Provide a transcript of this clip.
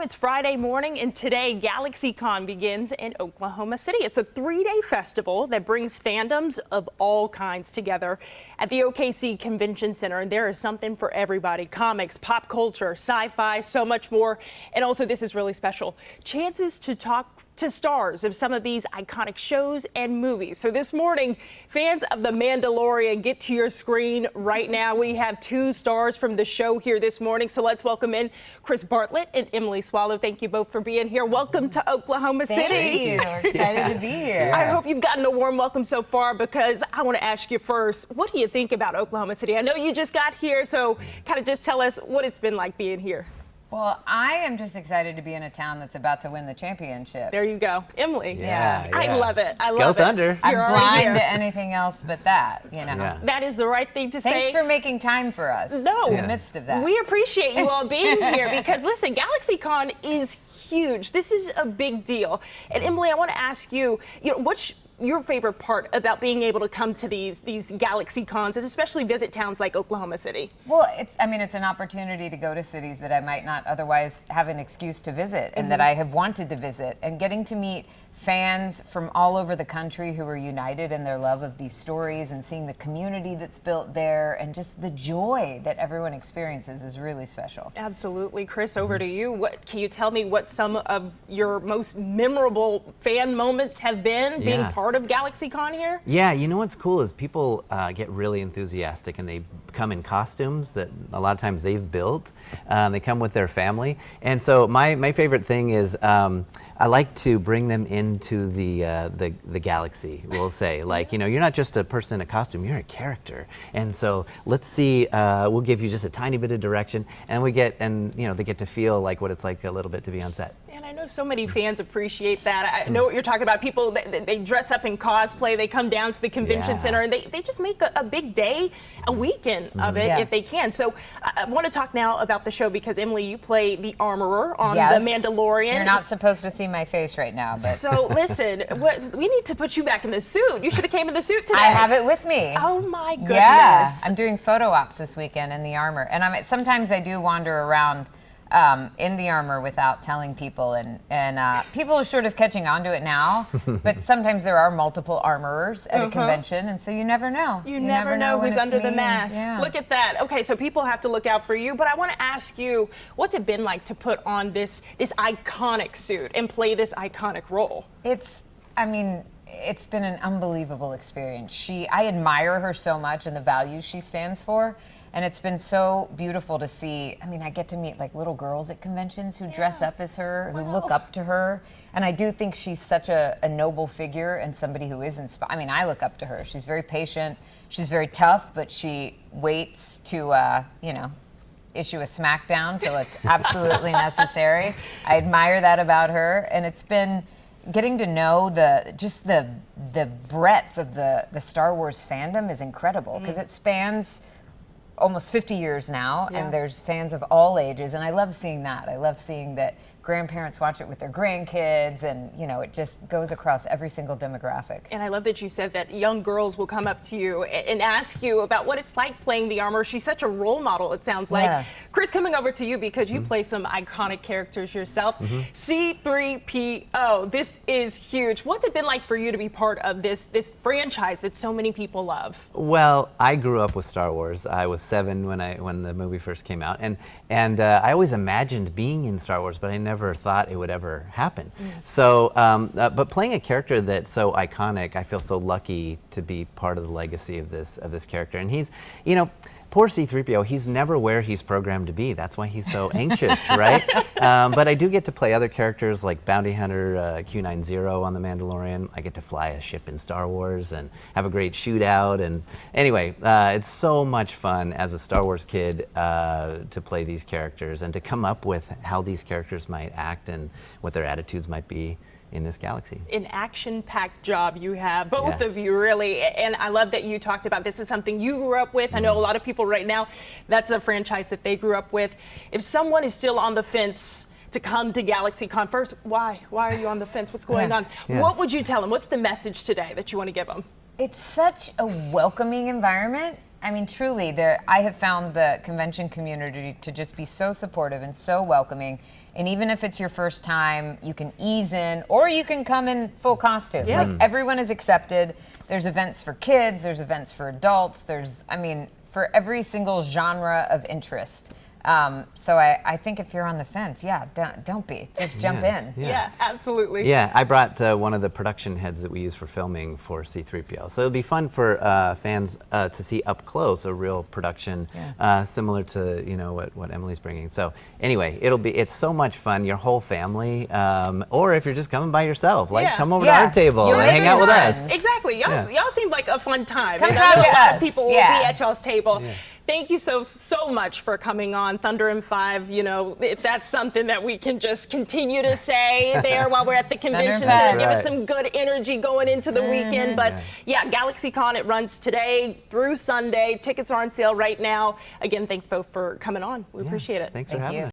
It's Friday morning, and today GalaxyCon begins in Oklahoma City. It's a three-day festival that brings fandoms of all kinds together at the OKC Convention Center, and there is something for everybody. Comics, pop culture, sci-fi, so much more. And also, this is really special. Chances to talk to stars of some of these iconic shows and movies. So this morning, fans of The Mandalorian, get to your screen right now. We have two stars from the show here this morning. So let's welcome in Chris Bartlett and Emily Swallow. Thank you both for being here. Welcome to Oklahoma City. Thank you. We're excited to be here. I hope you've gotten a warm welcome so far, because I want to ask you first, what do you think about Oklahoma City? I know you just got here, so kind of just tell us what it's been like being here. Well, I am just excited to be in a town that's about to win the championship. There you go. Emily. Yeah. I love it. I love Go Thunder. I'm blind to anything else but that, you know. Yeah. That is the right thing to say. Thanks for making time for us in the midst of that. We appreciate you all being here, because listen, GalaxyCon is huge. This is a big deal. And Emily, I want to ask you, what's your favorite part about being able to come to these GalaxyCons, and especially visit towns like Oklahoma City? Well, it's an opportunity to go to cities that I might not otherwise have an excuse to visit, and that I have wanted to visit, and getting to meet fans from all over the country who are united in their love of these stories, and seeing the community that's built there, and just the joy that everyone experiences is really special. Absolutely. Chris, over to you. Can you tell me what some of your most memorable fan moments have been being part of GalaxyCon here? Yeah, you know what's cool is people get really enthusiastic, and they come in costumes that a lot of times they've built. They come with their family. And so my favorite thing is I like to bring them into the galaxy, we'll say. Like, you're not just a person in a costume, you're a character. And so let's see, we'll give you just a tiny bit of direction, and they get to feel like what it's like a little bit to be on set. And I know so many fans appreciate that. I know what you're talking about. People, they dress up in cosplay, they come down to the convention center, and they just make a big day, a weekend of it if they can. So I want to talk now about the show, because Emily, you play the armorer on The Mandalorian. You're not supposed to see my face right now, but so listen, we need to put you back in the suit. You should have came in the suit today. I have it with me. Oh my goodness. Yeah, I'm doing photo ops this weekend in the armor, and sometimes I do wander around in the armor without telling people, and people are sort of catching on to it now, but sometimes there are multiple armorers at a convention, and so you never know. You never know who's under the mask. Yeah. Look at that. Okay, so people have to look out for you, but I want to ask you, what's it been like to put on this iconic suit and play this iconic role? It's been an unbelievable experience. I admire her so much and the values she stands for. And it's been so beautiful to see. I get to meet like little girls at conventions who dress up as her, who look up to her. And I do think she's such a noble figure, and somebody who is inspired. I look up to her. She's very patient. She's very tough, but she waits to, issue a smackdown till it's absolutely necessary. I admire that about her. And it's been getting to know the breadth of the Star Wars fandom is incredible, because it spans almost 50 years now, and there's fans of all ages, and I love seeing that. I love seeing that grandparents watch it with their grandkids, and it just goes across every single demographic. And I love that you said that young girls will come up to you and ask you about what it's like playing the armor. She's such a role model, it sounds like. Yeah. Chris, coming over to you, because you play some iconic characters yourself. C-3PO, this is huge. What's it been like for you to be part of this franchise that so many people love? Well, I grew up with Star Wars. I was 7 when the movie first came out, and I always imagined being in Star Wars, but I never thought it would ever happen. So, but playing a character that's so iconic, I feel so lucky to be part of the legacy of this character. And he's, poor C-3PO, he's never where he's programmed to be. That's why he's so anxious, right? But I do get to play other characters like Bounty Hunter Q-90 on The Mandalorian. I get to fly a ship in Star Wars and have a great shootout. And anyway, it's so much fun as a Star Wars kid to play these characters and to come up with how these characters might act and what their attitudes might be in this galaxy. An action-packed job you have, both of you, really. And I love that you talked about this is something you grew up with. I know a lot of people right now, that's a franchise that they grew up with. If someone is still on the fence to come to GalaxyCon, first, why are you on the fence? What's going on? What would you tell them? What's the message today that you want to give them? It's such a welcoming environment. I mean, truly, I have found the convention community to just be so supportive and so welcoming. And even if it's your first time, you can ease in, or you can come in full costume. Yeah. Like, everyone is accepted. There's events for kids, there's events for adults, for every single genre of interest. So I think if you're on the fence, don't be. Just jump in. Yeah, absolutely. Yeah, I brought one of the production heads that we use for filming for C-3PO. So it'll be fun for fans to see up close a real production, similar to what Emily's bringing. So anyway, it's so much fun. Your whole family, or if you're just coming by yourself, come over to our table You'll and make hang out with friends. us. Exactly. Y'all seem like a fun time. Come And talk I know to a lot us. of people will be at y'all's table. Thank you so much for coming on Thunder and Five. That's something that we can just continue to say there while we're at the convention center. Give us some good energy going into the weekend. But GalaxyCon, it runs today through Sunday. Tickets are on sale right now. Again, thanks both for coming on. We appreciate it. Thanks for having us.